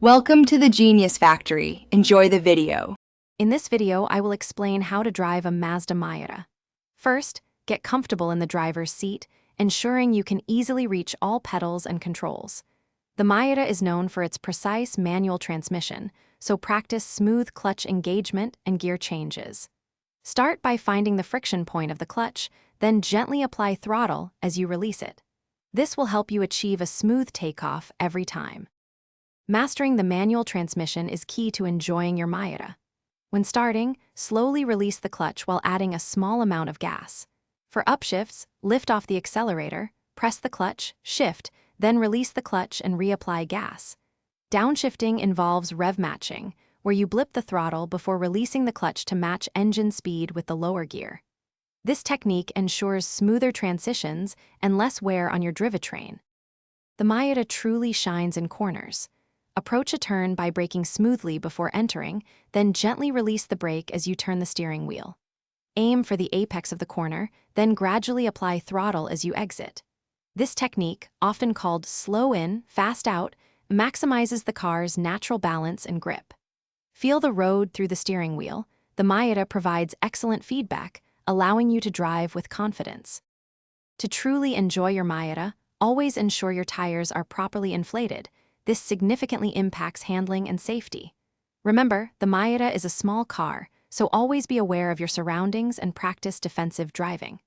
Welcome to the Genius Factory. Enjoy the video. In this video, I will explain how to drive a Mazda Miata. First, get comfortable in the driver's seat, ensuring you can easily reach all pedals and controls. The Miata is known for its precise manual transmission, so practice smooth clutch engagement and gear changes. Start by finding the friction point of the clutch, then gently apply throttle as you release it. This will help you achieve a smooth takeoff every time. Mastering the manual transmission is key to enjoying your Miata. When starting, slowly release the clutch while adding a small amount of gas. For upshifts, lift off the accelerator, press the clutch, shift, then release the clutch and reapply gas. Downshifting involves rev matching, where you blip the throttle before releasing the clutch to match engine speed with the lower gear. This technique ensures smoother transitions and less wear on your drivetrain. The Miata truly shines in corners. Approach a turn by braking smoothly before entering, then gently release the brake as you turn the steering wheel. Aim for the apex of the corner, then gradually apply throttle as you exit. This technique, often called slow in, fast out, maximizes the car's natural balance and grip. Feel the road through the steering wheel. The Miata provides excellent feedback, allowing you to drive with confidence. To truly enjoy your Miata, always ensure your tires are properly inflated. This significantly impacts handling and safety. Remember, the Miata is a small car, so always be aware of your surroundings and practice defensive driving.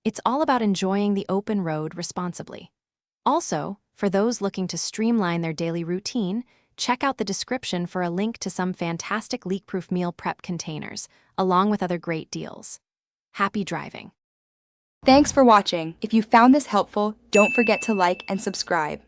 It's all about enjoying the open road responsibly. Also, for those looking to streamline their daily routine, check out the description for a link to some fantastic leak-proof meal prep containers, along with other great deals. Happy driving! Thanks for watching. If you found this helpful, don't forget to like and subscribe.